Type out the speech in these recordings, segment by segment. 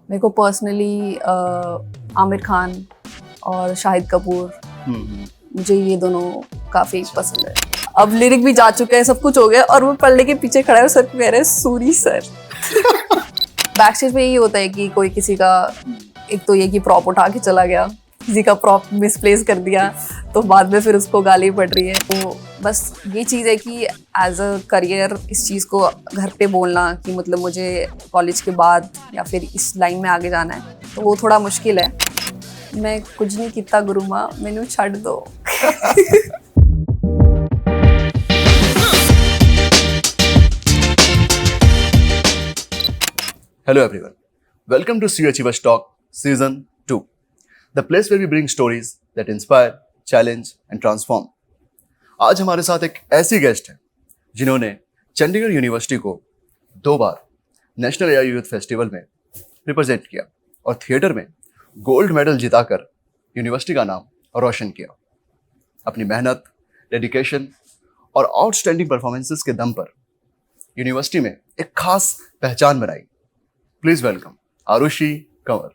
मेरे को पर्सनली आमिर खान और शाहिद कपूर, मुझे ये दोनों काफ़ी पसंद है। अब लिरिक भी जा चुके हैं, सब कुछ हो गया और वो पढ़ने के पीछे खड़ा है और सर को कह रहे हैं सूरी सर। बैक स्टेज पे यही होता है कि कोई किसी का, एक तो ये कि प्रॉप उठा के चला गया, किसी का प्रॉप मिसप्लेस कर दिया तो बाद में फिर उसको गाली पड़ रही है। तो बस ये चीज़ है कि एज अ करियर इस चीज़ को घर पे बोलना कि मतलब मुझे कॉलेज के बाद या फिर इस लाइन में आगे जाना है, तो वो थोड़ा मुश्किल है। मैं कुछ नहीं किता गुरु माँ, मैनू छड़ दो। Hello everyone, welcome to CU Achievers Talk Season 2, the place where we bring stories that inspire, challenge and transform. आज हमारे साथ एक ऐसी गेस्ट है जिन्होंने चंडीगढ़ यूनिवर्सिटी को 2 बार नेशनल एआई यूथ फेस्टिवल में रिप्रेजेंट किया और थिएटर में गोल्ड मेडल जिताकर यूनिवर्सिटी का नाम रोशन किया। अपनी मेहनत, डेडिकेशन और आउटस्टैंडिंग परफॉर्मेंसेस के दम पर यूनिवर्सिटी में एक खास पहचान बनाई। Please welcome Aarushi Kanwar.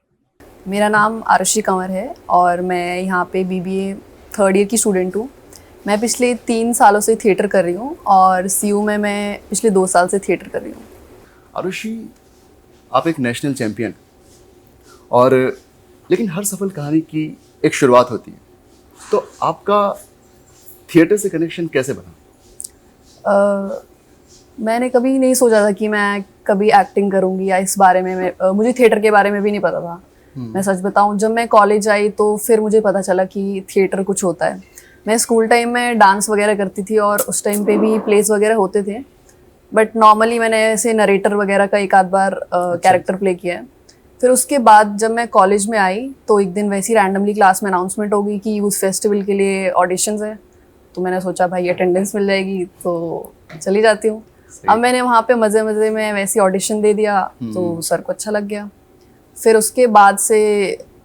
मेरा नाम आरुषि कंवर है और मैं यहाँ पे बीबीए थर्ड ईयर की स्टूडेंट हूँ। मैं पिछले 3 सालों से थिएटर कर रही हूँ और सीयू में मैं पिछले 2 साल से थिएटर कर रही हूँ। आरुषि, आप एक नेशनल चैंपियन और लेकिन हर सफल कहानी की एक शुरुआत होती है, तो आपका थिएटर से कनेक्शन कैसे बना? मैंने कभी नहीं सोचा था कि मैं कभी एक्टिंग करूँगी या इस बारे में मुझे थिएटर के बारे में भी नहीं पता था। मैं सच बताऊँ, जब मैं कॉलेज आई तो फिर मुझे पता चला कि थिएटर कुछ होता है। मैं स्कूल टाइम में डांस वगैरह करती थी और उस टाइम पे भी प्लेस वगैरह होते थे, बट नॉर्मली मैंने ऐसे नरेटर वगैरह का एक आध बार कैरेक्टर प्ले किया है। फिर उसके बाद जब मैं कॉलेज में आई तो एक दिन वैसी रैंडमली क्लास में अनाउंसमेंट हो गई कि यूथ फेस्टिवल के लिए ऑडिशंस है, तो मैंने सोचा भाई अटेंडेंस मिल जाएगी तो चली जाती हूँ। अब मैंने वहाँ पे मज़े मज़े में वैसी ऑडिशन दे दिया तो सर को अच्छा लग गया। फिर उसके बाद से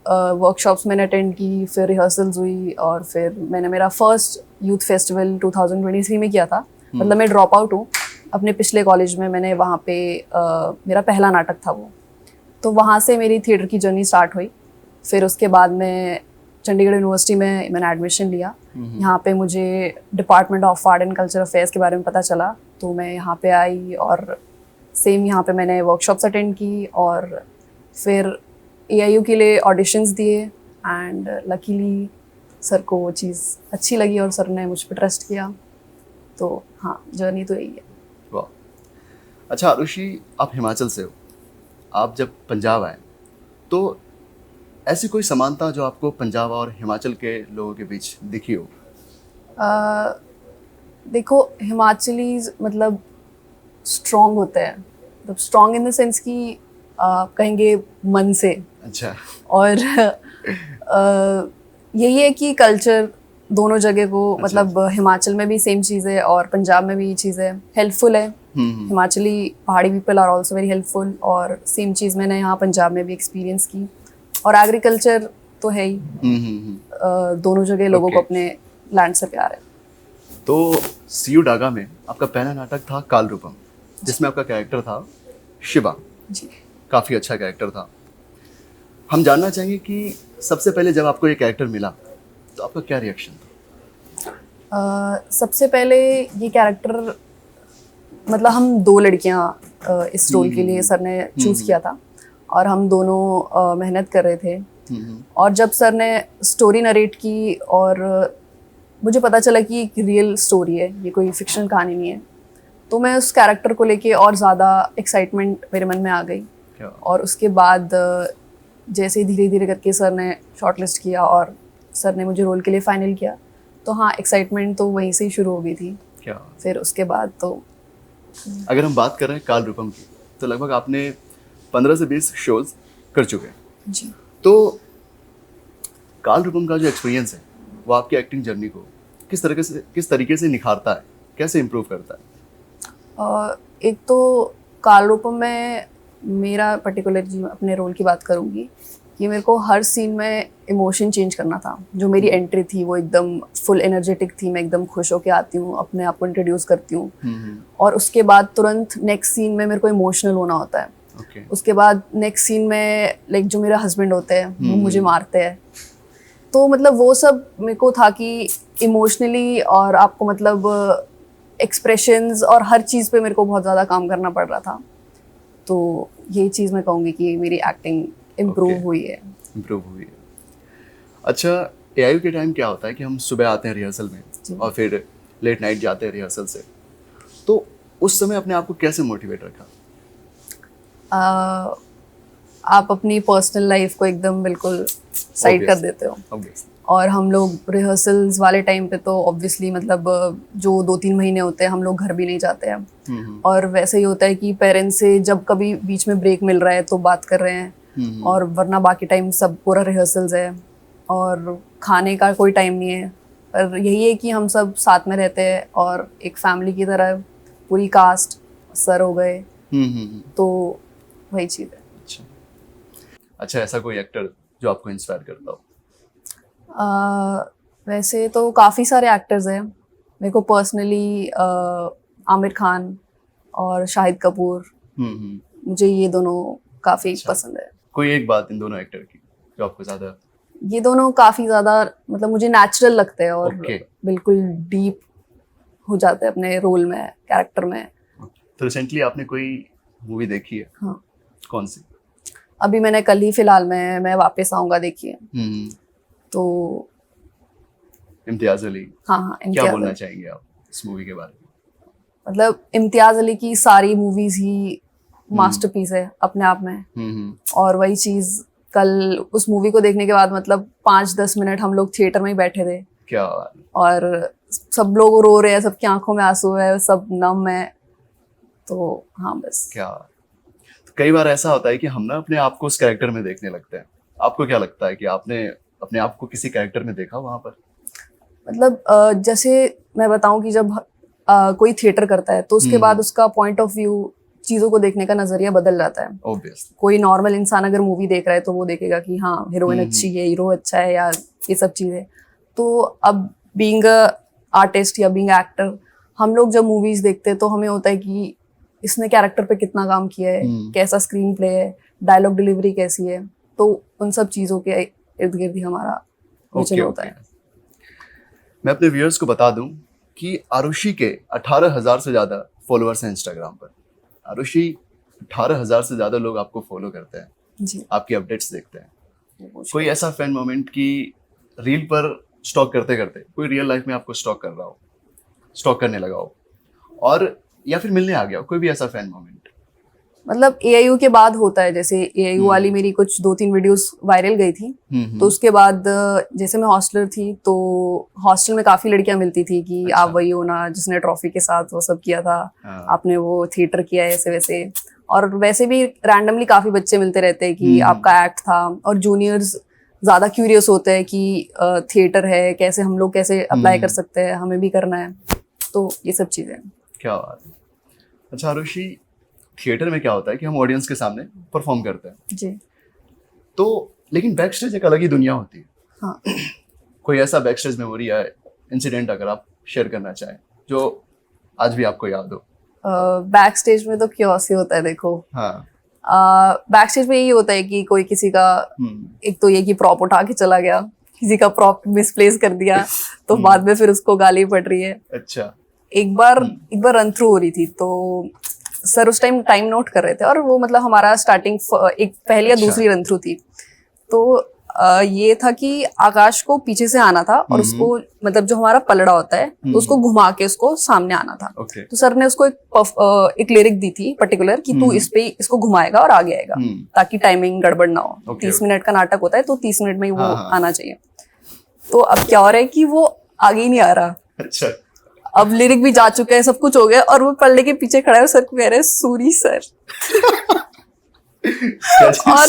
वर्कशॉप्स मैंने अटेंड की, फिर रिहर्सल्स हुई और फिर मैंने मेरा फर्स्ट यूथ फेस्टिवल 2023 में किया था। मतलब मैं ड्रॉप आउट हूँ अपने पिछले कॉलेज में, मैंने वहाँ पे मेरा पहला नाटक था वो, तो वहाँ से मेरी थिएटर की जर्नी स्टार्ट हुई। फिर उसके बाद मैं चंडीगढ़ यूनिवर्सिटी में मैंने एडमिशन लिया। यहाँ पे मुझे department of art and culture affairs के बारे में पता चला, तो मैं यहाँ पे आई और सेम यहाँ पे मैंने वर्कशॉप्स अटेंड की और फिर एआईयू के लिए ऑडिशंस दिए एंड लकीली सर को वो चीज़ अच्छी लगी और सर ने मुझ पर ट्रस्ट किया। तो हाँ, जर्नी तो यही है। वाह, अच्छा आरुषि, आप हिमाचल से हो, आप जब पंजाब आए तो ऐसी कोई समानता जो आपको पंजाब और हिमाचल के लोगों के बीच दिखी हो? देखो, हिमाचली मतलब स्ट्रॉन्ग होते हैं, मतलब स्ट्रॉन्ग इन द सेंस कि कहेंगे मन से। अच्छा। और यही है कि कल्चर दोनों जगह को, मतलब हिमाचल में भी सेम चीज़ है और पंजाब में भी ये चीज़ है, हेल्पफुल है। Himachali Pahadi people are also very helpful और सेम चीज़ मैंने यहाँ पंजाब में भी एक्सपीरियंस की। और एग्रीकल्चर तो है ही, दोनों जगह लोगों को अपने लैंड से प्यार है। तो सीयू डागा में आपका पहला नाटक था काल रूपम, जिसमें आपका कैरेक्टर था शिवा जी। काफ़ी अच्छा कैरेक्टर था। हम जानना चाहेंगे कि सबसे पहले जब आपको ये कैरेक्टर मिला तो आपका क्या रिएक्शन था? सबसे पहले ये कैरेक्टर, मतलब हम 2 लड़कियां इस रोल के लिए सर ने चूज़ किया था और हम दोनों मेहनत कर रहे थे। और जब सर ने स्टोरी नरेट की और मुझे पता चला कि एक रियल स्टोरी है, ये कोई फिक्शन कहानी नहीं है, तो मैं उस कैरेक्टर को लेके और ज़्यादा एक्साइटमेंट मेरे मन में आ गई। और उसके बाद जैसे धीरे धीरे करके सर ने शॉर्टलिस्ट किया और सर ने मुझे रोल के लिए फाइनल किया, तो हाँ, एक्साइटमेंट तो वहीं से ही शुरू हो गई थी। क्या फिर उसके बाद तो अगर हम बात कर रहे हैं काल रूपम की, तो लगभग आपने 15 से 20 शोज कर चुके हैं जी। तो काल रूपम का जो एक्सपीरियंस है वो आपकी एक्टिंग जर्नी को किस तरीके से निखारता है, कैसे इम्प्रूव करता है? एक तो काल रूपम में मेरा पर्टिकुलर जी अपने रोल की बात करूँगी कि मेरे को हर सीन में इमोशन चेंज करना था। जो मेरी एंट्री थी वो एकदम फुल एनर्जेटिक थी, मैं एकदम खुश होकर आती हूँ, अपने आप को इंट्रोड्यूस करती हूँ और उसके बाद तुरंत नेक्स्ट सीन में मेरे को इमोशनल होना होता है। ओके उसके बाद नेक्स्ट सीन में लाइक जो मेरे हस्बैंड होते हैं वो मुझे मारते हैं। तो मतलब वो सब मेरे को था कि इमोशनली और आपको मतलब एक्सप्रेशंस और हर चीज़ पे मेरे को बहुत ज़्यादा काम करना पड़ रहा था। तो ये चीज़ मैं कहूँगी कि मेरी एक्टिंग इम्प्रूव Okay. हुई है। इम्प्रूव हुई है। अच्छा, एआईयू के टाइम क्या होता है कि हम सुबह आते हैं रिहर्सल जी। में और फिर लेट नाइट जाते हैं रिहर्सल से, तो उस समय अपने आप को कैसे मोटिवेट रखा? अ, आप अपनी पर्सनल लाइफ को एकदम बिल्कुल साइड कर देते हो। Obviously. और हम लोग रिहर्सल्स वाले टाइम पे तो ऑब्वियसली मतलब जो 2-3 महीने होते हैं हम लोग घर भी नहीं जाते हैं। और वैसे ही होता है कि पेरेंट्स से जब कभी बीच में ब्रेक मिल रहा है तो बात कर रहे हैं, और वरना बाकी टाइम सब पूरा रिहर्सल्स है और खाने का कोई टाइम नहीं है। पर यही है कि हम सब साथ में रहते हैं और एक फैमिली की तरह पूरी कास्ट सर हो गए, तो वही चीज़ है। अच्छा अच्छा, ऐसा कोई एक्टर जो आपको इंस्पायर करता हो? वैसे तो काफ़ी सारे एक्टर्स हैं। मेरे को पर्सनली आमिर खान और शाहिद कपूर, मुझे ये दोनों काफ़ी अच्छा। पसंद है। कोई एक बात इन दोनों एक्टर की जो आपको ज्यादा? ये दोनों काफ़ी ज़्यादा मतलब मुझे नेचुरल लगते हैं और Okay. बिल्कुल डीप हो जाते हैं अपने रोल में, कैरेक्टर में। तो रिसेंटली आपने कोई मूवी देखी है? हाँ, कौन सी? अभी मैंने कल ही फिलहाल में मैं वापस आऊँगा देखी है। तो इम्तियाज अली। हाँ हाँ, क्या इम्तियाज बोलना अली। चाहेंगे आप इस मूवी के बारे में? मतलब इम्तियाज अली की सारी मूवीज ही मास्टरपीस है अपने आप में। और वही चीज कल उस मूवी को देखने के बाद मतलब 5-10 मिनट हम लोग थिएटर में ही बैठे थे क्या बात है। और सब लोग रो रहे हैं, सबकी आंखों में आंसू है, सब नम है। तो हाँ बस। क्या तो कई बार ऐसा होता है कि हम ना अपने आप को उस कैरेक्टर में देखने लगते हैं। आपको क्या लगता है कि आपने अपने आप को किसी कैरेक्टर में देखा वहां पर? मतलब जैसे मैं बताऊं कि जब कोई थिएटर करता है तो उसके बाद उसका पॉइंट ऑफ व्यू, चीजों को देखने का नजरिया बदल जाता है। ऑब्वियसली। कोई नॉर्मल इंसान अगर मूवी देख रहा है तो वो देखेगा कि हाँ हीरोइन अच्छी है, हीरो अच्छा है, या ये सब चीजें। तो अब बीइंग आर्टिस्ट या बीइंग एक्टर, हम लोग जब मूवीज देखते हैं तो हमें होता है कि इसने कैरेक्टर पे कितना काम किया है, कैसा स्क्रीन प्ले है, डायलॉग डिलीवरी कैसी है। तो उन सब चीजों के इर्द गिर्द ही हमारा विजन होता है। मैं अपने व्यूअर्स को बता दूं कि आरुषि के 18,000 से ज्यादा फॉलोअर्स हैं इंस्टाग्राम पर। आरुषि, 18,000 से ज्यादा लोग आपको फॉलो करते हैं, जी। आपकी अपडेट्स देखते हैं। कोई ऐसा फैन मोमेंट की रील पर स्टॉक करते करते कोई रियल लाइफ में आपको स्टॉक कर रहा हो, स्टॉक करने लगा हो, और या फिर मिलने आ गया हो, कोई भी ऐसा फैन मोमेंट? मतलब एआईयू के बाद होता है, जैसे एआईयू वाली मेरी कुछ 2-3 वीडियोस वायरल गई थी। तो उसके बाद जैसे मैं हॉस्टलर थी तो हॉस्टल में काफी लड़कियां मिलती थी कि अच्छा। आप वही हो ना जिसने ट्रॉफी के साथ वो सब किया था, आपने वो थिएटर किया है, ऐसे वैसे। और वैसे भी रैंडमली काफी बच्चे मिलते रहते हैं कि आपका एक्ट था। और जूनियर्स ज्यादा क्यूरियस होते हैं कि थिएटर है, कैसे हम लोग कैसे अप्लाई कर सकते हैं, हमें भी करना है। तो ये सब चीजें। क्या बात है। अच्छा आरुषि, थिएटर में क्या होता है कि हम ऑडियंस के सामने परफॉर्म करते हैं जी। तो, लेकिन बैक स्टेज एक अलग ही दुनिया होती है। हाँ। कोई ऐसा बैक स्टेज मेमोरी या इंसिडेंट अगर आप शेयर करना चाहें जो आज भी आपको याद हो? बैक स्टेज में तो क्योस ही होता है, देखो। हाँ। बैक स्टेज में यही होता है कि कोई किसी का, एक तो ये कि प्रॉप उठा के चला गया, किसी का प्रॉप मिसप्लेस कर दिया, तो बाद में फिर उसको गाली पड़ रही है। अच्छा। एक बार रन थ्रू हो रही थी तो सर उस टाइम नोट कर रहे थे, और वो मतलब हमारा स्टार्टिंग एक पहली या दूसरी रन थ्रू थी। तो ये था कि आकाश को पीछे से आना था और उसको मतलब जो हमारा पलड़ा होता है तो उसको घुमा के उसको सामने आना था। तो सर ने उसको एक लिरिक दी थी पर्टिकुलर कि तू इस पे इसको घुमाएगा और आगे आएगा, ताकि टाइमिंग गड़बड़ ना हो। 30 मिनट का नाटक होता है तो 30 मिनट में ही वो आना चाहिए। तो अब क्या हो रहा है कि वो आगे ही नहीं आ रहा। अच्छा। अब लिरिक भी जा चुके हैं, सब कुछ हो गया, और वो पलड़े के पीछे खड़ा है, सर को कह रहे हैं सूरी सर। और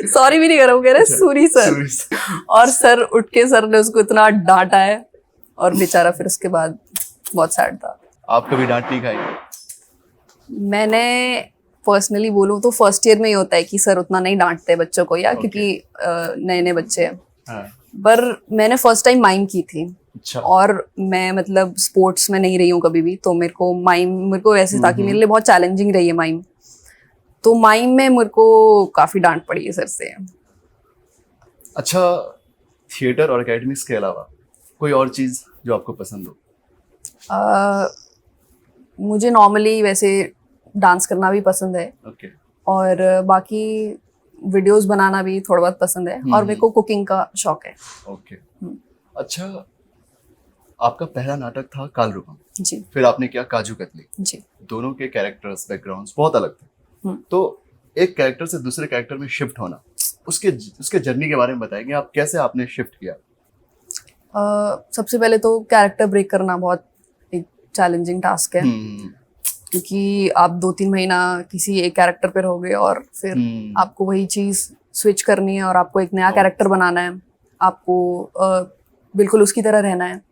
सॉरी भी नहीं कर रहा, वो कह रहे हैं सूरी सर। और सर उठ के सर ने उसको इतना डांटा है, और बेचारा फिर उसके बाद बहुत सैड था। आप कभी डांट नहीं खाई? मैंने पर्सनली बोलूं तो फर्स्ट ईयर में ही होता है कि सर उतना नहीं डांटते बच्चों को, या क्योंकि नए नए बच्चे हैं। पर मैंने फर्स्ट टाइम माइम की थी। अच्छा। और मैं मतलब स्पोर्ट्स में नहीं रही हूँ कभी भी, तो मेरे को वैसे था कि मेरे लिए बहुत चैलेंजिंग रही है माइम। तो माइम में मेरे को काफ़ी डांट पड़ी है सर से। अच्छा, थिएटर और एकेडमिक्स के अलावा कोई और चीज़ जो आपको पसंद हो? मुझे नॉर्मली वैसे डांस करना भी पसंद है ओके। और बाकी वीडियोस बनाना भी थोड़ा बहुत पसंद है और मेरे को कुकिंग का शौक है। ओके। अच्छा, आपका पहला नाटक था कालरूपम, जी फिर आपने किया काजू कतली। जी। दोनों के कैरेक्टर्स, बैकग्राउंड्स बहुत अलग थे। तो एक कैरेक्टर से दूसरे कैरेक्टर में शिफ्ट होना, उसके जर्नी के बारे में बताएंगे आप, कैसे आपने शिफ्ट किया? सबसे पहले तो कैरेक्टर ब्रेक करना बहुत एक चैलेंजिंग टास्क है, क्योंकि आप 2-3 महीना किसी एक कैरेक्टर पे रहोगे और फिर आपको वही चीज़ स्विच करनी है और आपको एक नया कैरेक्टर बनाना है, आपको बिल्कुल उसकी तरह रहना है।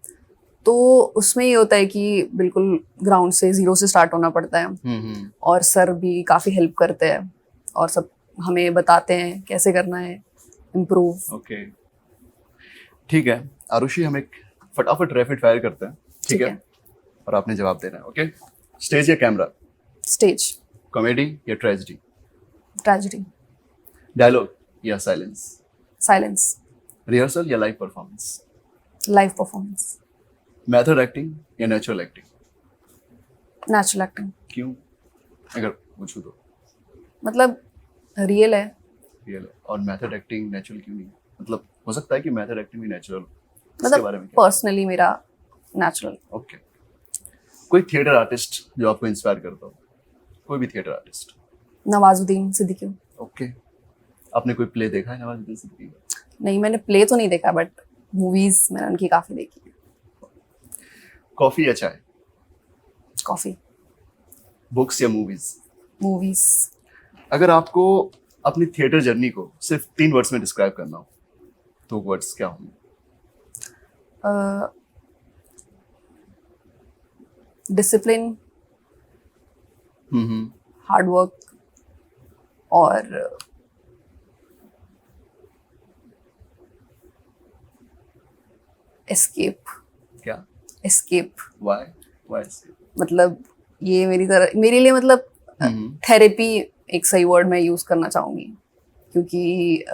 तो उसमें ये होता है कि बिल्कुल ग्राउंड से, ज़ीरो से स्टार्ट होना पड़ता है और सर भी काफ़ी हेल्प करते हैं और सब हमें बताते हैं कैसे करना है इम्प्रूव। ओके, ठीक है आरुषि, हम एक फटाफट रैपिड फायर करते हैं, ठीक है? और आपने जवाब देना है। ओके, स्टेज या कैमरा? स्टेज। कॉमेडी या ट्रेजेडी? ट्रेजेडी। डायलॉग या साइलेंस? साइलेंस। रिहर्सल या live performance? Live performance. Method acting या नेचुरल एक्टिंग? Natural acting. क्यों, अगर पूछूं तो? मतलब रियल है। रियल है। और मेथड एक्टिंग नेचुरल क्यों नहीं? मतलब हो सकता है कि मेथड एक्टिंग भी नेचुरल हो, इसके बारे में मतलब क्या? पर्सनली मेरा नेचुरल। ओके। कोई थिएटर आर्टिस्ट जो आपको इंस्पायर करता हो? कोई भी theatre artist? Nawazuddin Siddiqui. Okay. आपने कोई प्ले देखा है नवाजुद्दीन सिद्दीकी का? नहीं, मैंने प्ले तो नहीं देखा बट मूवीज मैंने उनकी काफी देखी है। कॉफी या चाय? कॉफी। बुक्स या मूवीज? मूवीज। अगर आपको अपनी थिएटर जर्नी को सिर्फ 3 वर्ड्स में डिस्क्राइब करना हो तो वर्ड्स क्या होंगे? डिसिप्लिन, हार्ड वर्क और एस्केप। क्या? एस्केप। व्हाई? मतलब ये मेरे लिए मतलब थेरेपी एक सही वर्ड मैं यूज करना चाहूंगी, क्योंकि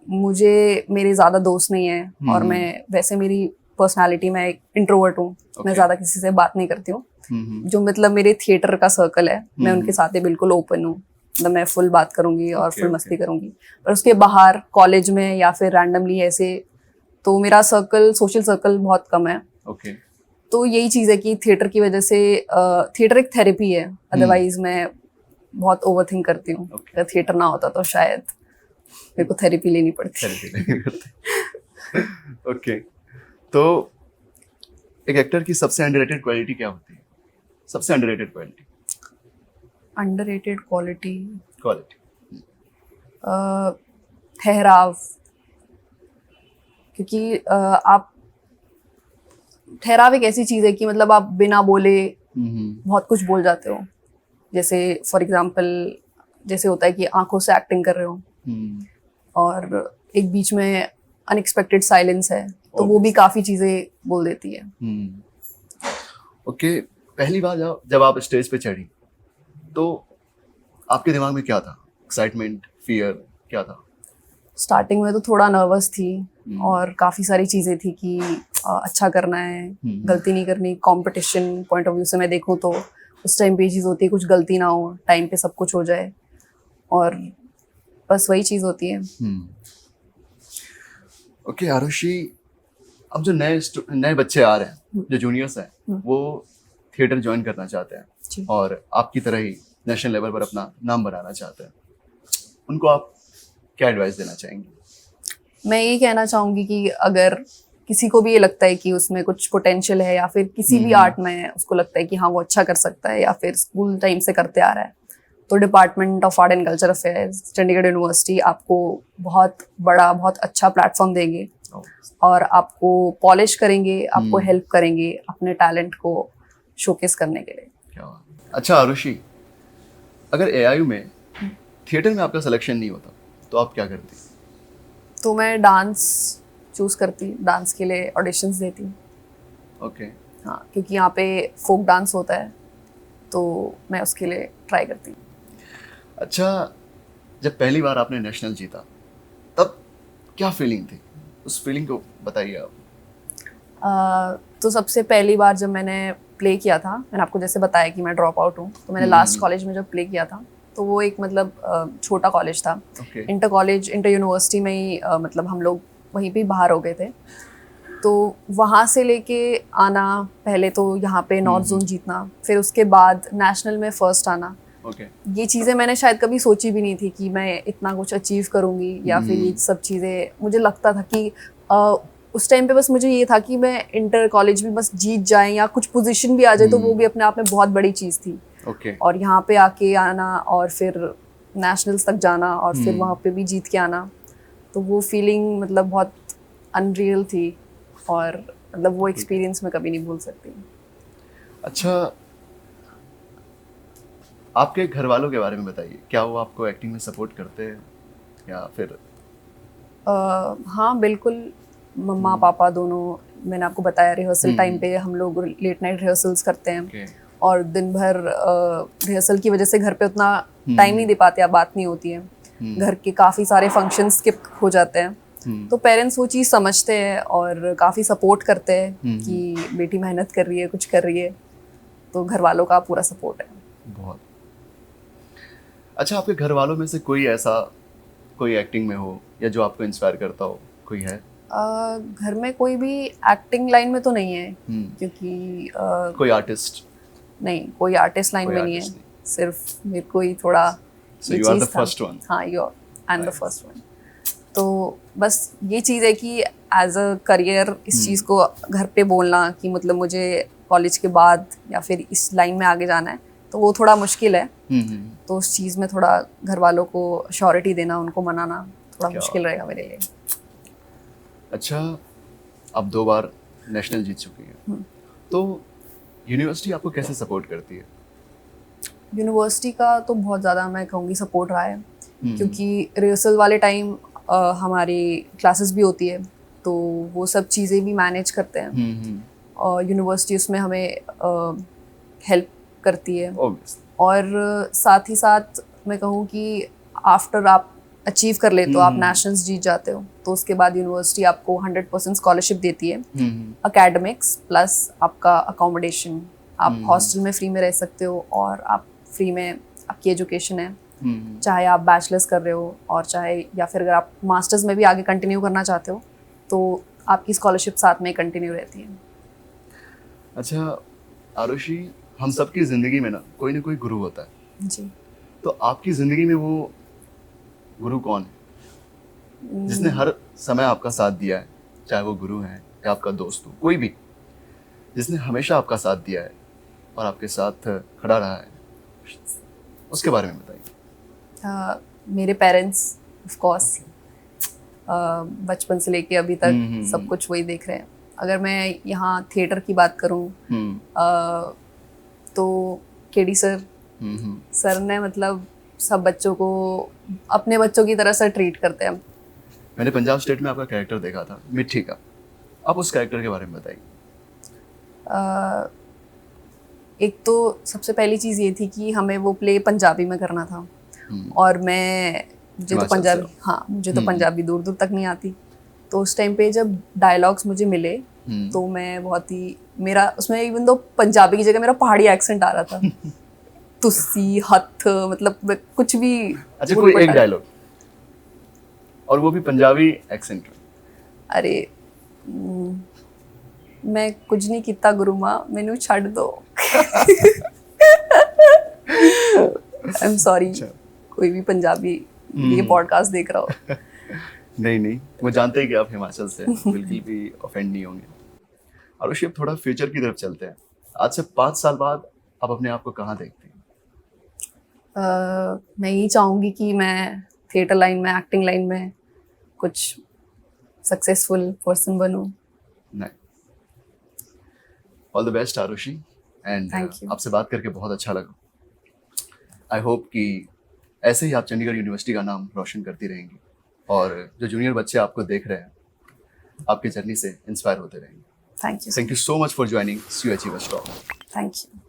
मुझे मेरे ज़्यादा दोस्त नहीं है और मैं वैसे मेरी पर्सनालिटी में एक इंट्रोवर्ट हूँ। मैं ज़्यादा किसी से बात नहीं करती हूँ। जो मतलब मेरे थिएटर का सर्कल है, मैं उनके साथ ही बिल्कुल ओपन हूँ, मतलब मैं फुल बात करूँगी और फुल मस्ती करूँगी। पर उसके बाहर कॉलेज में या फिर रैंडमली ऐसे तो मेरा सर्कल, सोशल सर्कल बहुत कम है। तो यही चीज़ है कि थिएटर की वजह से थिएटर एक थेरेपी है, अदरवाइज मैं बहुत ओवरथिंक करती हूँ। अगर थिएटर ना होता तो शायद मेरे को थेरेपी लेनी पड़ती। ओके, तो एक एक्टर की सबसे अंडररेटेड क्वालिटी क्या होती है? सबसे अंडररेटेड क्वालिटी? अंडररेटेड क्वालिटी ठहराव, क्योंकि आप ठहराव एक ऐसी चीज़ है कि मतलब आप बिना बोले बहुत कुछ बोल जाते हो। जैसे फॉर एग्जांपल जैसे होता है कि आंखों से एक्टिंग कर रहे हो और एक बीच में अनएक्सपेक्टेड साइलेंस है, तो वो भी काफ़ी चीज़ें बोल देती है। ओके, पहली बार जब आप स्टेज पे चढ़ी तो आपके दिमाग में क्या था? एक्साइटमेंट, फियर, क्या था? स्टार्टिंग में तो थोड़ा नर्वस थी और काफ़ी सारी चीज़ें थी कि अच्छा करना है, गलती नहीं करनी। कंपटीशन पॉइंट ऑफ व्यू से मैं देखूँ तो उस टाइम पे ये चीज़ होती है, कुछ गलती ना हो, टाइम पे सब कुछ हो जाए, और बस वही चीज़ होती है। ओके आरुषि, अब जो नए बच्चे आ रहे हैं, जो जूनियर्स हैं, वो थिएटर ज्वाइन करना चाहते हैं और आपकी तरह ही नेशनल लेवल पर अपना नाम बनाना चाहते हैं, उनको आप क्या एडवाइस देना चाहेंगी? मैं ये कहना चाहूँगी कि अगर किसी को भी ये लगता है कि उसमें कुछ पोटेंशियल है या फिर किसी भी आर्ट में उसको लगता है कि हाँ वो अच्छा कर सकता है या फिर स्कूल टाइम से करते आ रहा है, तो department of art and culture affairs, Chandigarh university आपको बहुत बड़ा, बहुत अच्छा प्लेटफॉर्म देंगे और आपको पॉलिश करेंगे, आपको हेल्प करेंगे अपने टैलेंट को शोकेस करने के लिए। अच्छा आरुषि, अगर एआईयू में थिएटर में आपका सिलेक्शन नहीं होता तो आप क्या करती? तो मैं डांस चूज करती, डांस के लिए ऑडिशंस देती। ओके। हाँ, क्योंकि यहाँ पे फोक डांस होता है तो मैं उसके लिए ट्राई करती हूँ। अच्छा, जब पहली बार आपने नेशनल जीता तब क्या फीलिंग थी? उस फीलिंग को बताइए आप। तो सबसे पहली बार जब मैंने प्ले किया था, मैंने आपको जैसे बताया कि मैं ड्रॉप आउट हूँ, तो मैंने लास्ट कॉलेज में जब प्ले किया था तो वो एक मतलब छोटा कॉलेज था। Okay. Inter college, inter university में ही मतलब हम लोग वहीं पे बाहर हो गए थे। तो वहाँ से लेके आना, पहले तो यहाँ पे नॉर्थ जोन जीतना, फिर उसके बाद नेशनल में फर्स्ट आना, ओके। ये चीज़ें मैंने शायद कभी सोची भी नहीं थी कि मैं इतना कुछ अचीव करूँगी या फिर ये सब चीज़ें। मुझे लगता था कि उस टाइम पे बस मुझे ये था कि मैं इंटर कॉलेज में बस जीत जाए या कुछ पोजीशन भी आ जाए तो वो भी अपने आप में बहुत बड़ी चीज़ थी। ओके। और यहाँ पे आके आना और फिर नेशनल्स तक जाना और फिर वहाँ पे भी जीत के आना, तो वो फीलिंग मतलब बहुत अनरियल थी और मतलब वो एक्सपीरियंस मैं कभी नहीं भूल सकती। अच्छा, आपके घर वालों के बारे में बताइए, क्या वो आपको एक्टिंग में सपोर्ट करते हैं या फिर? हाँ बिल्कुल, मम्मा पापा दोनों। मैंने आपको बताया रिहर्सल टाइम पे हम लोग लेट नाइट रिहर्सल्स करते हैं। Okay. और दिन भर रिहर्सल की वजह से घर पे उतना टाइम नहीं दे पाते, अब बात नहीं होती है। घर के काफ़ी सारे फंक्शन स्किप हो जाते हैं। तो पेरेंट्स वो चीज़ समझते हैं और काफ़ी सपोर्ट करते हैं कि बेटी मेहनत कर रही है, कुछ कर रही है। तो घर वालों का पूरा सपोर्ट है। बहुत अच्छा। आपके घर वालों में से कोई ऐसा कोई एक्टिंग में हो या जो आपको इंस्पायर करता हो, कोई है? घर में कोई भी एक्टिंग लाइन में तो नहीं है, क्योंकि कोई आर्टिस्ट? नहीं, कोई आर्टिस्ट लाइन कोई में नहीं है। artist नहीं। सिर्फ मेरे को ही थोड़ा So ये you are चीज़ the था। first one. हाँ, you I am the first one. तो बस ये चीज़ है कि एज अ करियर इस चीज़ को घर पे बोलना कि मतलब मुझे कॉलेज के बाद या फिर इस लाइन में आगे जाना है, तो वो थोड़ा मुश्किल है। तो उस चीज़ में थोड़ा घर वालों को श्योरिटी देना, उनको मनाना थोड़ा क्या मुश्किल रहेगा मेरे लिए। अच्छा, आप 2 बार नेशनल जीत चुकी हैं, तो यूनिवर्सिटी आपको कैसे सपोर्ट करती है? यूनिवर्सिटी का तो बहुत ज़्यादा मैं कहूँगी सपोर्ट रहा है, क्योंकि रिहर्सल वाले टाइम हमारी क्लासेस भी होती है, तो वो सब चीज़ें भी मैनेज करते हैं। और यूनिवर्सिटी उसमें हमें हेल्प करती है। Obviously. और साथ ही साथ मैं कहूँ कि आफ्टर आप अचीव कर लेते हो, आप नेशनल्स जीत जाते हो, तो उसके बाद यूनिवर्सिटी आपको 100% स्कॉलरशिप देती है, एकेडमिक्स प्लस आपका अकोमोडेशन। आप हॉस्टल में फ्री में रह सकते हो और आप फ्री में आपकी एजुकेशन है, चाहे आप बैचलर्स कर रहे हो और चाहे या फिर अगर आप मास्टर्स में भी आगे कंटिन्यू करना चाहते हो तो आपकी स्कॉलरशिप साथ में कंटिन्यू रहती है। अच्छा आरुषि, हम सबकी ज़िंदगी में ना कोई गुरु होता है, जी। तो आपकी ज़िंदगी में वो गुरु कौन है जिसने हर समय आपका साथ दिया है? चाहे वो गुरु है या आपका दोस्त हो, कोई भी जिसने हमेशा आपका साथ दिया है और आपके साथ खड़ा रहा है, उसके बारे में बताइए। मेरे पेरेंट्स ऑफ कोर्स, बचपन से लेके अभी तक सब कुछ वही देख रहे हैं। अगर मैं यहाँ थिएटर की बात करूँ तो केडी सर ने मतलब सब बच्चों को अपने बच्चों की तरह से ट्रीट करते हैं। मैंने पंजाब स्टेट में आपका कैरेक्टर देखा था, मिट्टी का। आप उस कैरेक्टर के बारे में बताइए। एक तो सबसे पहली चीज़ ये थी कि हमें वो प्ले पंजाबी में करना था और मुझे तो पंजाबी दूर दूर तक नहीं आती। तो उस टाइम पे जब डायलॉग्स मुझे मिले तो मैं बहुत ही, मेरा उसमें इवन दो पंजाबी की जगह मेरा पहाड़ी एक्सेंट आ रहा था। तुसी हथ मतलब कुछ भी। अच्छा, कोई एक डायलॉग और वो भी पंजाबी एक्सेंट में। अरे मैं कुछ नहीं किता गुरु माँ, मैनू छड़ दो। आई एम सॉरी, कोई भी पंजाबी ये पॉडकास्ट देख रहा हो। नहीं, वो जानते हैं कि आप हिमाचल से, बिल्कुल भी ऑफेंड नहीं होंगे। आरुषि, अब थोड़ा फ्यूचर की तरफ चलते हैं। आज से 5 साल बाद आप अपने आप को कहाँ देखते हैं? मैं यही चाहूँगी कि मैं थिएटर लाइन में, एक्टिंग लाइन में कुछ सक्सेसफुल पर्सन बनूँ। नहीं, all the best Aarushi, and आपसे बात करके बहुत अच्छा लगा। आई होप कि ऐसे ही आप चंडीगढ़ यूनिवर्सिटी का नाम रोशन करती रहेंगी और जो जूनियर बच्चे आपको देख रहे हैं आपकी जर्नी से इंस्पायर होते रहेंगे। Thank you so much for joining CU Achievers Talk। Thank you.